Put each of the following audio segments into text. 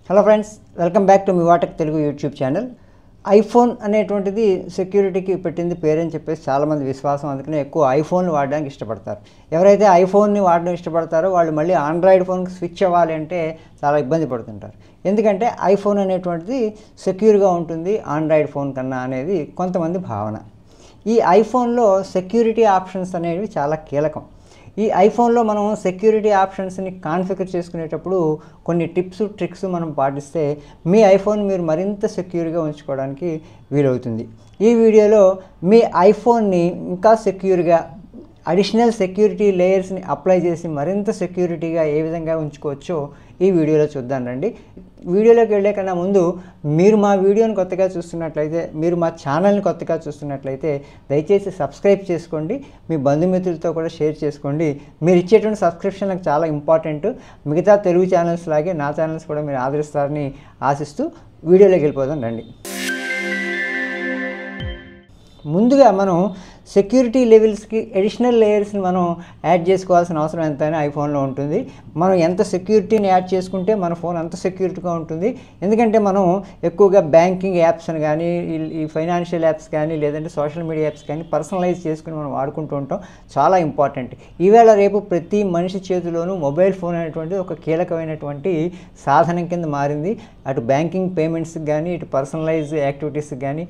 Hello friends, welcome back to Mivatech Telugu YouTube channel. IPhone అనేటువంటిది సెక్యూరిటీకి పెట్టింది పేరని చెప్పేసి చాలామంది విశ్వాసం. అందుకనే ఎక్కువ ఐఫోన్లు వాడడానికి ఇష్టపడతారు. ఎవరైతే ఐఫోన్ని వాడడం ఇష్టపడతారో వాళ్ళు మళ్ళీ ఆండ్రాయిడ్ ఫోన్కి స్విచ్ అవ్వాలి అంటే చాలా ఇబ్బంది పడుతుంటారు. ఎందుకంటే ఐఫోన్ అనేటువంటిది సెక్యూర్గా ఉంటుంది ఆండ్రాయిడ్ ఫోన్ కన్నా అనేది కొంతమంది భావన. ఈ ఐఫోన్లో సెక్యూరిటీ ఆప్షన్స్ అనేవి చాలా కీలకం. ఈ ఐఫోన్లో మనం సెక్యూరిటీ ఆప్షన్స్ని కాన్ఫిగర్ చేసుకునేటప్పుడు కొన్ని టిప్స్ ట్రిక్స్ మనం పాటిస్తే మీ ఐఫోన్ మీరు మరింత సెక్యూర్గా ఉంచుకోవడానికి వీలవుతుంది. ఈ వీడియోలో మీ ఐఫోన్ని ఇంకా సెక్యూర్గా అడిషనల్ సెక్యూరిటీ లేయర్స్ని అప్లై చేసి మరింత సెక్యూరిటీగా ఏ విధంగా ఉంచుకోవచ్చో ఈ వీడియోలో చూద్దాం రండి. వీడియోలోకి వెళ్ళే కన్నా ముందు మీరు మా వీడియోని కొత్తగా చూస్తున్నట్లయితే, మీరు మా ఛానల్ని కొత్తగా చూస్తున్నట్లయితే దయచేసి సబ్స్క్రైబ్ చేసుకోండి. మీ బంధుమిత్రులతో కూడా షేర్ చేసుకోండి. మీరు ఇచ్చేటువంటి సబ్స్క్రిప్షన్ నాకు చాలా ఇంపార్టెంట్. మిగతా తెలుగు ఛానల్స్ లాగే నా ఛానల్స్ కూడా మీరు ఆదరిస్తారని ఆశిస్తూ వీడియోలోకి వెళ్ళిపోదాం రండి. ముందుగా మనం సెక్యూరిటీ లెవెల్స్కి అడిషనల్ లేయర్స్ని మనం యాడ్ చేసుకోవాల్సిన అవసరం ఎంతైనా ఐఫోన్లో ఉంటుంది. మనం ఎంత సెక్యూరిటీని యాడ్ చేసుకుంటే మన ఫోన్ అంత సెక్యూరిటీగా ఉంటుంది. ఎందుకంటే మనం ఎక్కువగా బ్యాంకింగ్ యాప్స్ అని కానీ, ఈ ఫైనాన్షియల్ యాప్స్ కానీ, లేదంటే సోషల్ మీడియా యాప్స్ కానీ పర్సనలైజ్ చేసుకుని మనం వాడుకుంటూ ఉంటాం. చాలా ఇంపార్టెంట్. ఈవేళ రేపు ప్రతి మనిషి చేతిలోనూ మొబైల్ ఫోన్ అనేటువంటిది ఒక కీలకమైనటువంటి సాధనం కింద మారింది. అటు బ్యాంకింగ్ పేమెంట్స్కి కానీ, ఇటు పర్సనలైజ్ యాక్టివిటీస్కి కానీ,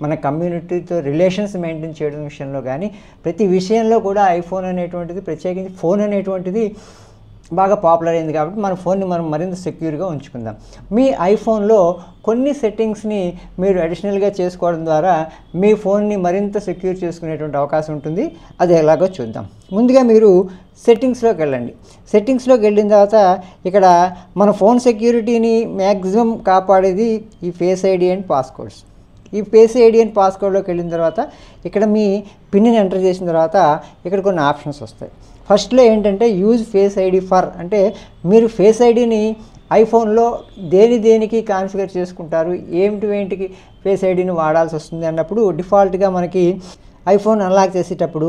మన కమ్యూనిటీతో రిలేషన్స్ మెయింటైన్ చేయడం విషయంలో కానీ, ప్రతి విషయంలో కూడా ఐఫోన్ అనేటువంటిది, ప్రత్యేకించి ఫోన్ అనేటువంటిది బాగా పాపులర్ అయింది. కాబట్టి మన ఫోన్ని మనం మరింత సెక్యూర్గా ఉంచుకుందాం. మీ ఐఫోన్లో కొన్ని సెట్టింగ్స్ని మీరు అడిషనల్గా చేసుకోవడం ద్వారా మీ ఫోన్ని మరింత సెక్యూర్ చేసుకునేటువంటి అవకాశం ఉంటుంది. అది ఎలాగో చూద్దాం. ముందుగా మీరు సెట్టింగ్స్లోకి వెళ్ళండి. సెట్టింగ్స్లోకి వెళ్ళిన తర్వాత ఇక్కడ మన ఫోన్ సెక్యూరిటీని మ్యాక్సిమం కాపాడేది ఈ ఫేస్ ఐడి అండ్ పాస్కోడ్స్. ఈ ఫేస్ ఐడి అండ్ పాస్కోడ్లోకి వెళ్ళిన తర్వాత ఇక్కడ మీ పిన్ని ఎంటర్ చేసిన తర్వాత ఇక్కడ కొన్ని ఆప్షన్స్ వస్తాయి. ఫస్ట్లో ఏంటంటే యూజ్ ఫేస్ ఐడి ఫర్, అంటే మీరు ఫేస్ ఐడిని ఐఫోన్లో దేనికి కాన్ఫిగర్ చేసుకుంటారు, ఏమిటికి ఫేస్ ఐడిని వాడాల్సి వస్తుంది అన్నప్పుడు డిఫాల్ట్గా మనకి ఐఫోన్ అన్లాక్ చేసేటప్పుడు,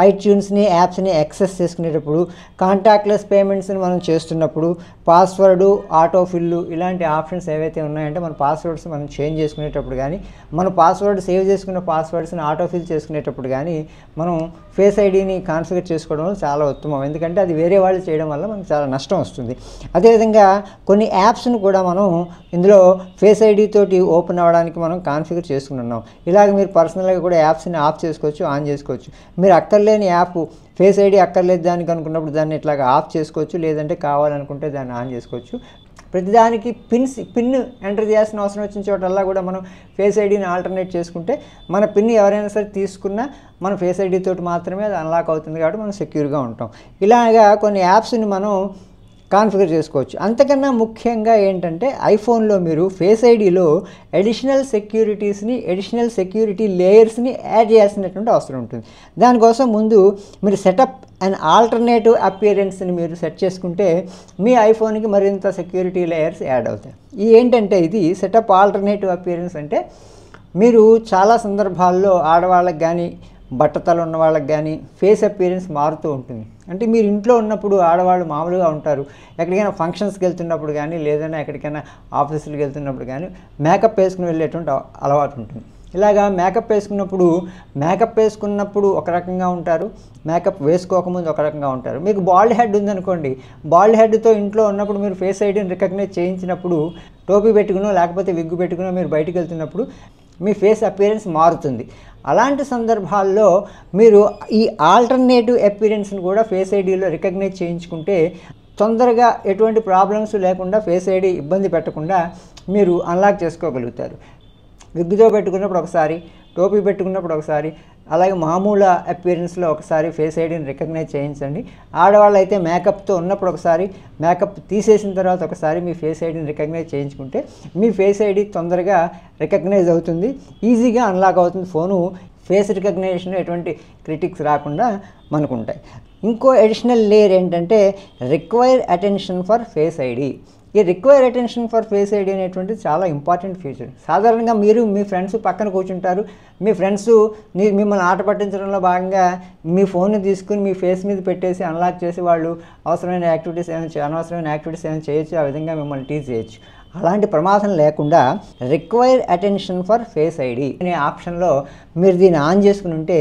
ఐట్యూన్స్ని యాప్స్ని యాక్సెస్ చేసుకునేటప్పుడు, కాంటాక్ట్లెస్ పేమెంట్స్ని మనం చేస్తున్నప్పుడు, పాస్వర్డు, ఆటోఫిల్లు ఇలాంటి ఆప్షన్స్ ఏవైతే ఉన్నాయంటే మన పాస్వర్డ్స్ మనం చేంజ్ చేసుకునేటప్పుడు కానీ, మన పాస్వర్డ్ సేవ్ చేసుకున్న పాస్వర్డ్స్ని ఆటోఫిల్ చేసుకునేటప్పుడు కానీ మనం ఫేస్ ఐడిని కాన్ఫిగర్ చేసుకోవడం వల్ల చాలా ఉత్తమం. ఎందుకంటే అది వేరే వాళ్ళు చేయడం వల్ల మనకు చాలా నష్టం వస్తుంది. అదేవిధంగా కొన్ని యాప్స్ను కూడా మనం ఇందులో ఫేస్ ఐడి తోటి ఓపెన్ అవ్వడానికి మనం కాన్ఫిగర్ చేసుకున్నాం. ఇలాగ మీరు పర్సనల్గా కూడా యాప్స్ని ఆఫ్ చేసుకోవచ్చు, ఆన్ చేసుకోవచ్చు. మీరు అక్కర్లేని యాప్ ఫేస్ ఐడి అక్కర్లేదు దానికి అనుకున్నప్పుడు దాన్ని ఇట్లాగ ఆఫ్ చేసుకోవచ్చు, లేదంటే కావాలనుకుంటే దాన్ని ఆన్ చేసుకోవచ్చు. ప్రతిదానికి పిన్ ఎంటర్ చేయాల్సిన అవసరం వచ్చిన చోటల్లా కూడా మనం ఫేస్ ఐడిని ఆల్టర్నేట్ చేసుకుంటే మన పిన్ ఎవరైనా సరే తీసుకున్నా మన ఫేస్ ఐడి తోటి మాత్రమే అది అన్లాక్ అవుతుంది. కాబట్టి మనం సెక్యూర్గా ఉంటాం. ఇలాగా కొన్ని యాప్స్ని మనం కాన్ఫిగర్ చేసుకోవచ్చు. అంతకన్నా ముఖ్యంగా ఏంటంటే ఐఫోన్లో మీరు ఫేస్ ఐడిలో అడిషనల్ సెక్యూరిటీస్ని, అడిషనల్ సెక్యూరిటీ లేయర్స్ని యాడ్ చేయాల్సినటువంటి అవసరం ఉంటుంది. దానికోసం ముందు మీరు సెటప్ అండ్ ఆల్టర్నేటివ్ అపియరెన్స్ని మీరు సెట్ చేసుకుంటే మీ ఐఫోన్కి మరింత సెక్యూరిటీ లేయర్స్ యాడ్ అవుతాయి. ఏంటంటే ఇది సెటప్ ఆల్టర్నేటివ్ అపియరెన్స్ అంటే మీరు చాలా సందర్భాల్లో ఆడవాళ్ళకి కానీ, బట్టతలు ఉన్న వాళ్ళకి కానీ ఫేస్ అపియరెన్స్ మారుతూ ఉంటుంది. అంటే మీరు ఇంట్లో ఉన్నప్పుడు ఆడవాళ్ళు మామూలుగా ఉంటారు, ఎక్కడికైనా ఫంక్షన్స్కి వెళ్తున్నప్పుడు కానీ, లేదన్నా ఎక్కడికైనా ఆఫీసులకు వెళ్తున్నప్పుడు కానీ మేకప్ వేసుకుని వెళ్ళేటువంటి అలవాటు ఉంటుంది. ఇలాగా మేకప్ వేసుకున్నప్పుడు ఒక రకంగా ఉంటారు, మేకప్ వేసుకోకముందు ఒక రకంగా ఉంటారు. మీకు బాల్డ్ హెడ్ ఉందనుకోండి, బాల్డ్ హెడ్తో ఇంట్లో ఉన్నప్పుడు మీరు ఫేస్ ఐడిని రికగ్నైజ్ చేయించినప్పుడు టోపీ పెట్టుకునో లేకపోతే విగ్గు పెట్టుకునో మీరు బయటికి వెళ్తున్నప్పుడు మీ ఫేస్ అపియరెన్స్ మారుతుంది. అలాంటి సందర్భాల్లో మీరు ఈ ఆల్టర్నేటివ్ అపియరెన్స్ని కూడా ఫేస్ ఐడిలో రికగ్నైజ్ చేయించుకుంటే తొందరగా ఎటువంటి ప్రాబ్లమ్స్ లేకుండా ఫేస్ ఐడి ఇబ్బంది పెట్టకుండా మీరు అన్లాక్ చేసుకోగలుగుతారు. విగ్గుతో పెట్టుకున్నప్పుడు ఒకసారి, టోపీ పెట్టుకున్నప్పుడు ఒకసారి, అలాగే మామూలు అపియరెన్స్లో ఒకసారి ఫేస్ ఐడిని రికగ్నైజ్ చేయించండి. ఆడవాళ్ళు అయితే మేకప్తో ఉన్నప్పుడు ఒకసారి, మేకప్ తీసేసిన తర్వాత ఒకసారి మీ ఫేస్ ఐడిని రికగ్నైజ్ చేయించుకుంటే మీ ఫేస్ ఐడి తొందరగా రికగ్నైజ్ అవుతుంది, ఈజీగా అన్లాక్ అవుతుంది. ఫోను ఫేస్ రికగ్నిషన్ ఎటువంటి క్రిటిక్స్ రాకుండా మనకు ఉంటాయి. ఇంకో అడిషనల్ లేయర్ ఏంటంటే require attention for face ID. ఈ require attention for face ID అనేటువంటిది చాలా ఇంపార్టెంట్ ఫీచర్. సాధారణంగా మీరు మీ ఫ్రెండ్స్ పక్కన కూర్చుంటారు, మీ ఫ్రెండ్స్ మిమ్మల్ని ఆట పట్టించడంలో భాగంగా మీ ఫోన్ని తీసుకుని మీ ఫేస్ మీద పెట్టేసి అన్లాక్ చేసి వాళ్ళు అవసరమైన యాక్టివిటీస్ ఏమైనా అనవసరమైన యాక్టివిటీస్ ఏమైనా చేయొచ్చు, ఆ విధంగా మిమ్మల్ని టీజ్ చేయొచ్చు. అలాంటి ప్రమాదం లేకుండా require attention for face ID అనే ఆప్షన్లో మీరు దీన్ని ఆన్ చేసుకుని ఉంటే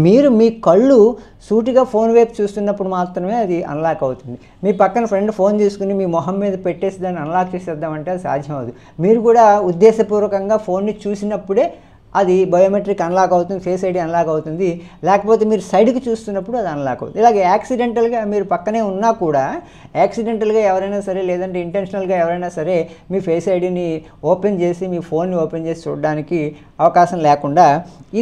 మీరు మీ కళ్ళు సూటిగా ఫోన్ వైపు చూస్తున్నప్పుడు మాత్రమే అది అన్లాక్ అవుతుంది. మీ పక్కన ఫ్రెండ్ ఫోన్ తీసుకుని మీ మొహం మీద పెట్టేసి దాన్ని అన్లాక్ చేసేద్దామంటే అది సాధ్యం అవుతుంది. మీరు కూడా ఉద్దేశపూర్వకంగా ఫోన్ని చూసినప్పుడే అది బయోమెట్రిక్ అన్లాక్ అవుతుంది, ఫేస్ ఐడి అన్లాక్ అవుతుంది. లేకపోతే మీరు సైడ్కి చూస్తున్నప్పుడు అది అన్లాక్ అవుతుంది. ఇలాగే యాక్సిడెంటల్గా మీరు పక్కనే ఉన్నా కూడా యాక్సిడెంటల్గా ఎవరైనా సరే లేదంటే ఇంటెన్షనల్గా ఎవరైనా సరే మీ ఫేస్ ఐడిని ఓపెన్ చేసి మీ ఫోన్ని ఓపెన్ చేసి చూడడానికి అవకాశం లేకుండా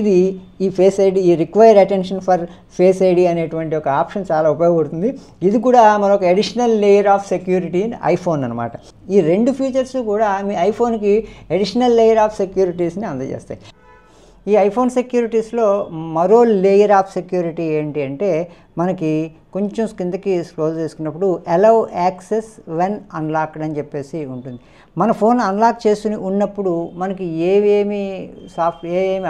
ఇది ఈ ఫేస్ ఐడి, ఈ require attention for face ID అనేటువంటి ఒక ఆప్షన్ చాలా ఉపయోగపడుతుంది. ఇది కూడా మరొక additional layer of security in iPhone అనమాట. ఈ రెండు ఫీచర్స్ కూడా మీ ఐఫోన్కి అడిషనల్ లేయర్ ఆఫ్ సెక్యూరిటీస్ని అందజేస్తాయి. ఈ ఐఫోన్ సెక్యూరిటీస్లో మరో లేయర్ ఆఫ్ సెక్యూరిటీ ఏంటి అంటే మనకి కొంచెం కిందకి స్క్రోల్ చేసుకున్నప్పుడు అలౌ యాక్సెస్ వెన్ అన్లాక్డ్ అని చెప్పేసి ఉంటుంది. మన ఫోన్ అన్లాక్ చేసుకుని ఉన్నప్పుడు మనకి ఏమేమి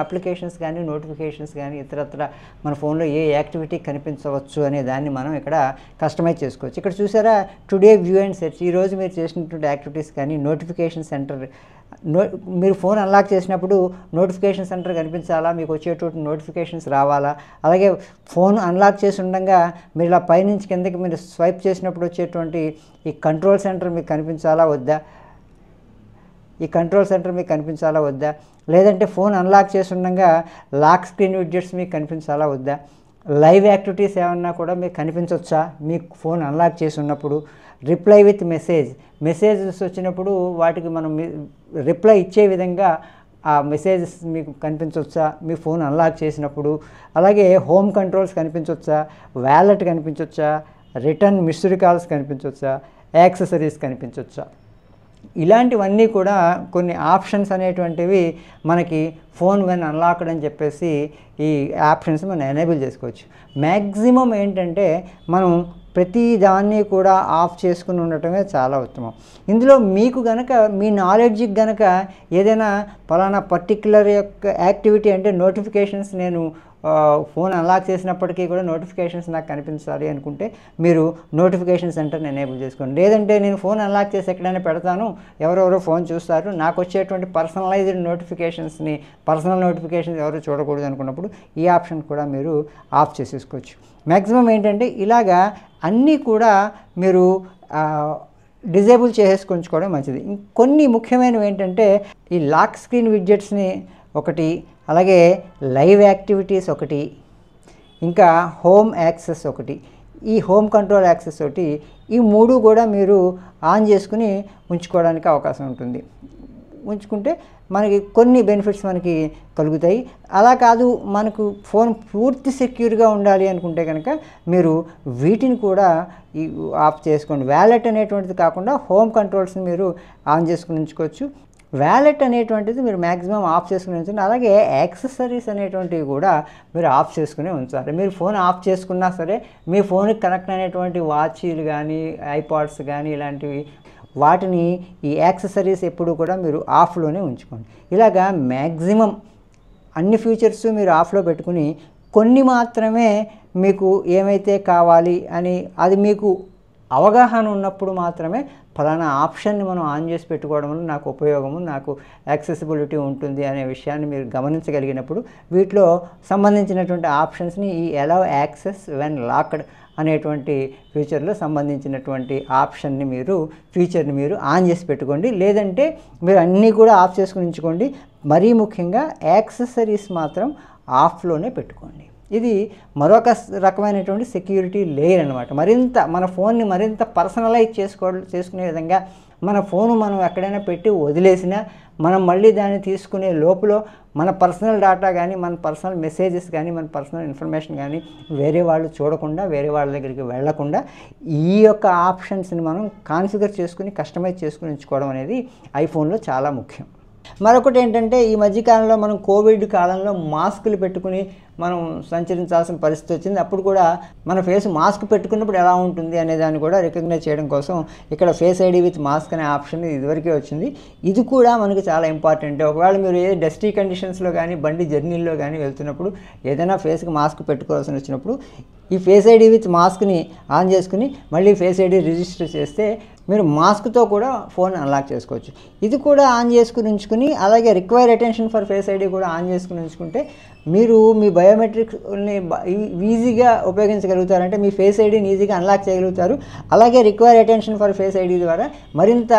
అప్లికేషన్స్ కానీ నోటిఫికేషన్స్ కానీ ఇతరత్ర మన ఫోన్లో ఏ యాక్టివిటీ కనిపించవచ్చు అనే దాన్ని మనం ఇక్కడ కస్టమైజ్ చేసుకోవచ్చు. ఇక్కడ చూసారా టుడే వ్యూ అండ్ సెర్చ్, ఈరోజు మీరు చేసినటువంటి యాక్టివిటీస్ కానీ నోటిఫికేషన్ సెంటర్, మీరు ఫోన్ అన్లాక్ చేసినప్పుడు నోటిఫికేషన్ సెంటర్ కనిపించాలా, మీకు వచ్చేటువంటి నోటిఫికేషన్స్ రావాలా, అలాగే ఫోన్ అన్లాక్ చేసి ఉండగా మీరు ఇలా పైనుంచి కిందకి మీరు స్వైప్ చేసినప్పుడు వచ్చేటువంటి ఈ కంట్రోల్ సెంటర్ మీకు కనిపించాలా వద్దా, లేదంటే ఫోన్ అన్లాక్ చేసి ఉండగా లాక్ స్క్రీన్ విడ్జెట్స్ మీకు కనిపించాలా వద్దా, లైవ్ యాక్టివిటీస్ ఏమన్నా కూడా మీకు కనిపించవచ్చా మీకు ఫోన్ అన్లాక్ చేసి ఉన్నప్పుడు, రిప్లై విత్ మెసేజెస్ వచ్చినప్పుడు వాటికి మనం రిప్లై ఇచ్చే విధంగా ఆ మెసేజెస్ మీకు కనిపించవచ్చా మీ ఫోన్ అన్లాక్ చేసినప్పుడు, అలాగే హోమ్ కంట్రోల్స్ కనిపించవచ్చా, వ్యాలెట్ కనిపించవచ్చా, రిటర్న్ మిస్డ్ కాల్స్ కనిపించవచ్చా, యాక్సెసరీస్ కనిపించవచ్చా, ఇలాంటివన్నీ కూడా కొన్ని ఆప్షన్స్ అనేటువంటివి మనకి ఫోన్ వెన్ అన్లాక్డ్ అని చెప్పేసి ఈ ఆప్షన్స్ మనం ఎనేబుల్ చేసుకోవచ్చు. మ్యాక్సిమం ఏంటంటే మనం ప్రతి దాన్ని కూడా ఆఫ్ చేసుకుని ఉండటమే చాలా ఉత్తమం. ఇందులో మీకు గనక మీ నాలెడ్జ్కి గనక ఏదైనా పలానా పర్టిక్యులర్ యొక్క యాక్టివిటీ అంటే నోటిఫికేషన్స్ నేను ఫోన్ అన్లాక్ చేసినప్పటికీ కూడా నోటిఫికేషన్స్ నాకు కనిపించాలి అనుకుంటే మీరు నోటిఫికేషన్ సెంటర్ని ఎనేబుల్ చేసుకోండి. లేదంటే నేను ఫోన్ అన్లాక్ చేసి ఎక్కడైనా పెడతాను, ఎవరెవరో ఫోన్ చూస్తారు, నాకు వచ్చేటువంటి పర్సనలైజ్డ్ పర్సనల్ నోటిఫికేషన్స్ ఎవరు చూడకూడదు అనుకున్నప్పుడు ఈ ఆప్షన్ కూడా మీరు ఆఫ్ చేసేసుకోవచ్చు. మ్యాక్సిమం ఏంటంటే ఇలాగా అన్నీ కూడా మీరు డిజేబుల్ చేసేసుకుంచుకోవడం మంచిది. కొన్ని ముఖ్యమైనవి ఏంటంటే ఈ లాక్ స్క్రీన్ విడ్జెట్స్ని ఒకటి, అలాగే లైవ్ యాక్టివిటీస్ ఒకటి, ఇంకా హోమ్ యాక్సెస్ ఒకటి, ఈ హోమ్ కంట్రోల్ యాక్సెస్ ఒకటి, ఈ మూడు కూడా మీరు ఆన్ చేసుకుని ఉంచుకోవడానికి అవకాశం ఉంటుంది. ఉంచుకుంటే మనకి కొన్ని బెనిఫిట్స్ మనకి కలుగుతాయి. అలా కాదు మనకు ఫోన్ పూర్తి సెక్యూర్గా ఉండాలి అనుకుంటే కనుక మీరు వీటిని కూడా ఆఫ్ చేసుకోండి. వ్యాలెట్ అనేటువంటిది కాకుండా హోమ్ కంట్రోల్స్ని మీరు ఆన్ చేసుకుని ఉంచుకోవచ్చు. వ్యాలెట్ అనేటువంటిది మీరు మ్యాక్సిమం ఆఫ్ చేసుకుని ఉంచండి. అలాగే యాక్సెసరీస్ అనేటువంటివి కూడా మీరు ఆఫ్ చేసుకుని ఉంచాలి. మీరు ఫోన్ ఆఫ్ చేసుకున్నా సరే మీ ఫోన్కి కనెక్ట్ అయినటువంటి వాచీలు కానీ ఐపాడ్స్ కానీ ఇలాంటివి వాటిని ఈ యాక్సెసరీస్ ఎప్పుడు కూడా మీరు ఆఫ్లోనే ఉంచుకోండి. ఇలాగా మ్యాక్సిమం అన్ని ఫీచర్స్ మీరు ఆఫ్లో పెట్టుకుని కొన్ని మాత్రమే మీకు ఏమైతే కావాలి అని అది మీకు అవగాహన ఉన్నప్పుడు మాత్రమే ఫలానా ఆప్షన్ని మనం ఆన్ చేసి పెట్టుకోవడం వల్ల నాకు ఉపయోగము, నాకు యాక్సెసిబిలిటీ ఉంటుంది అనే విషయాన్ని మీరు గమనించగలిగినప్పుడు వీటిలో సంబంధించినటువంటి ఆప్షన్స్ని ఈ అలౌ యాక్సెస్ వెన్ లాక్డ్ అనేటువంటి ఫీచర్లో సంబంధించినటువంటి ఫీచర్ని మీరు ఆన్ చేసి పెట్టుకోండి. లేదంటే మీరు అన్నీ కూడా ఆఫ్ చేసుకుని ఉంచుకోండి. మరీ ముఖ్యంగా యాక్సెసరీస్ మాత్రం ఆఫ్లోనే పెట్టుకోండి. ఇది మరొక రకమైనటువంటి సెక్యూరిటీ లేయర్ అనమాట. మన ఫోన్ని మరింత పర్సనలైజ్ చేసుకునే విధంగా మన ఫోను మనం ఎక్కడైనా పెట్టి వదిలేసినా మనం మళ్ళీ దాన్ని తీసుకునే లోపల మన పర్సనల్ డేటా కానీ మన పర్సనల్ మెసేజెస్ కానీ మన పర్సనల్ ఇన్ఫర్మేషన్ కానీ వేరే వాళ్ళు చూడకుండా వేరే వాళ్ళ దగ్గరికి వెళ్లకుండా ఈ యొక్క ఆప్షన్స్ని మనం కాన్ఫిగర్ చేసుకుని కస్టమైజ్ చేసుకుని ఉంచుకోవడం అనేది ఐఫోన్లో చాలా ముఖ్యం. మరొకటి ఏంటంటే ఈ మధ్యకాలంలో మనం కోవిడ్ కాలంలో మాస్కులు పెట్టుకుని మనం సంచరించాల్సిన పరిస్థితి వచ్చింది. అప్పుడు కూడా మన ఫేస్ మాస్క్ పెట్టుకున్నప్పుడు ఎలా ఉంటుంది అనే దాన్ని కూడా రికగ్నైజ్ చేయడం కోసం ఇక్కడ ఫేస్ ఐడి విత్ మాస్క్ అనే ఆప్షన్ ఇదివరకే వచ్చింది. ఇది కూడా మనకి చాలా ఇంపార్టెంట్. ఒకవేళ మీరు ఏ డస్టీ కండిషన్స్లో కానీ బండి జర్నీల్లో కానీ వెళ్తున్నప్పుడు ఏదైనా ఫేస్కి మాస్క్ పెట్టుకోవాల్సి వచ్చినప్పుడు ఈ ఫేస్ ఐడి విత్ మాస్క్ని ఆన్ చేసుకుని మళ్ళీ ఫేస్ ఐడి రిజిస్టర్ చేస్తే మీరు మాస్క్తో కూడా ఫోన్ అన్లాక్ చేసుకోవచ్చు. ఇది కూడా ఆన్ చేసుకుని ఉంచుకుని, అలాగే require attention for face ID కూడా ఆన్ చేసుకుని ఉంచుకుంటే మీరు మీ బయోమెట్రిక్స్ని ఈజీగా ఉపయోగించగలుగుతారంటే మీ ఫేస్ ఐడిని ఈజీగా అన్లాక్ చేయగలుగుతారు. అలాగే require attention for face ID ద్వారా మరింత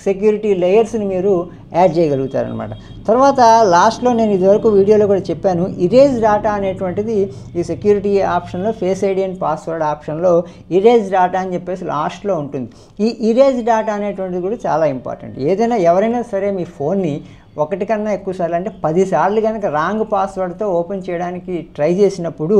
సెక్యూరిటీ లేయర్స్ని మీరు యాడ్ చేయగలుగుతారనమాట. తర్వాత లాస్ట్లో నేను ఇదివరకు వీడియోలో కూడా చెప్పాను, ఇరేజ్ డాటా అనేటువంటిది ఈ సెక్యూరిటీ ఆప్షన్లో ఫేస్ ఐడి అండ్ పాస్వర్డ్ ఆప్షన్లో ఇరేజ్ డాటా అని చెప్పేసి లాస్ట్లో ఉంటుంది. ఈ ఇరేజ్ డాటా అనేటువంటిది కూడా చాలా ఇంపార్టెంట్. ఏదైనా ఎవరైనా సరే మీ ఫోన్ని ఒకటి కన్నా ఎక్కువ సార్లు అంటే 10 సార్లు కనుక రాంగ్ పాస్వర్డ్తో ఓపెన్ చేయడానికి ట్రై చేసినప్పుడు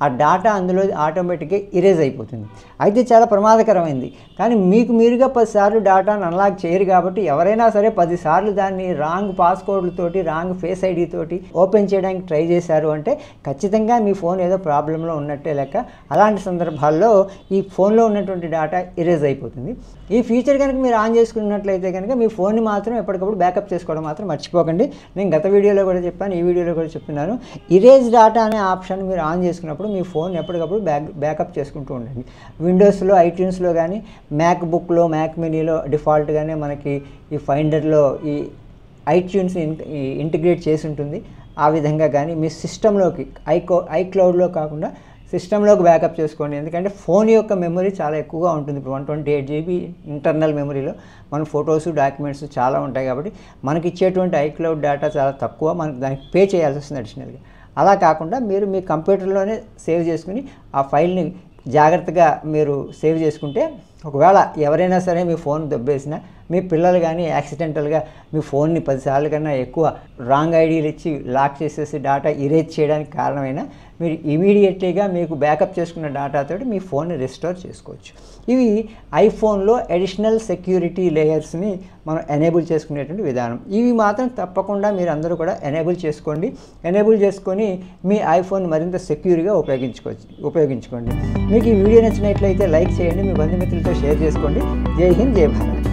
ఆ డాటా అందులో ఆటోమేటిక్గా ఇరేజ్ అయిపోతుంది. అయితే చాలా ప్రమాదకరమైంది. కానీ మీకు మీరుగా 10 సార్లు డాటాను అన్లాక్ చేయరు కాబట్టి ఎవరైనా సరే 10 సార్లు దాన్ని రాంగ్ పాస్కోడ్లతోటి రాంగ్ ఫేస్ ఐడి తోటి ఓపెన్ చేయడానికి ట్రై చేశారు అంటే ఖచ్చితంగా మీ ఫోన్ ఏదో ప్రాబ్లంలో ఉన్నట్టే లెక్క. అలాంటి సందర్భాల్లో ఈ ఫోన్లో ఉన్నటువంటి డాటా ఇరేజ్ అయిపోతుంది. ఈ ఫీచర్ కనుక మీరు ఆన్ చేసుకున్నట్లయితే కనుక మీ ఫోన్ని మాత్రం ఎప్పటికప్పుడు బ్యాకప్ చేసుకోవడం మాత్రం మర్చిపోకండి. నేను గత వీడియోలో కూడా చెప్పాను, ఈ వీడియోలో కూడా చెప్తున్నాను. ఇరేజ్ డాటా అనే ఆప్షన్ మీరు ఆన్ చేసుకున్నప్పుడు మీ ఫోన్ ఎప్పటికప్పుడు బ్యాకప్ చేసుకుంటూ ఉండండి. విండోస్లో, ఐట్యూన్స్లో కానీ, మ్యాక్ బుక్లో, మ్యాక్ మినీలో డిఫాల్ట్గానే మనకి ఈ ఫైండర్లో ఈ ఐట్యూన్స్ ఇంటిగ్రేట్ చేసి ఉంటుంది. ఆ విధంగా కానీ మీ సిస్టంలోకి ఐక్లౌడ్లో కాకుండా సిస్టంలోకి బ్యాకప్ చేసుకోండి. ఎందుకంటే ఫోన్ యొక్క మెమరీ చాలా ఎక్కువగా ఉంటుంది. ఇప్పుడు 128 GB ఇంటర్నల్ మెమరీలో మన ఫొటోస్, డాక్యుమెంట్స్ చాలా ఉంటాయి కాబట్టి మనకి ఇచ్చేటువంటి ఐక్లౌడ్ డేటా చాలా తక్కువ. మనకి దానికి పే చేయాల్సి వస్తుంది అడిషనల్గా. అలా కాకుండా మీరు మీ కంప్యూటర్లోనే సేవ్ చేసుకుని ఆ ఫైల్ని జాగ్రత్తగా మీరు సేవ్ చేసుకుంటే ఒకవేళ ఎవరైనా సరే మీ ఫోన్ దొబ్బేసినా, మీ పిల్లలు కానీ యాక్సిడెంటల్గా మీ ఫోన్ని 10 సార్లు కన్నా ఎక్కువ రాంగ్ ఐడీలు ఇచ్చి లాక్ చేసేసి డేటా ఇరేజ్ చేయడానికి కారణమైనా మీరు ఇమీడియట్లీగా మీకు బ్యాకప్ చేసుకున్న డేటాతో మీ ఫోన్ని రెస్టోర్ చేసుకోవచ్చు. ఇవి ఐఫోన్లో అడిషనల్ సెక్యూరిటీ లేయర్స్ని మనం ఎనేబుల్ చేసుకునేటువంటి విధానం. ఇవి మాత్రం తప్పకుండా మీరు అందరూ కూడా ఎనేబుల్ చేసుకోండి. ఎనేబుల్ చేసుకొని మీ ఐఫోన్ మరింత సెక్యూర్గా ఉపయోగించుకోండి. మీకు ఈ వీడియో నచ్చినట్లయితే లైక్ చేయండి, మీ బంధుమిత్రులతో షేర్ చేసుకోండి. జై హింద్, జై భారత్.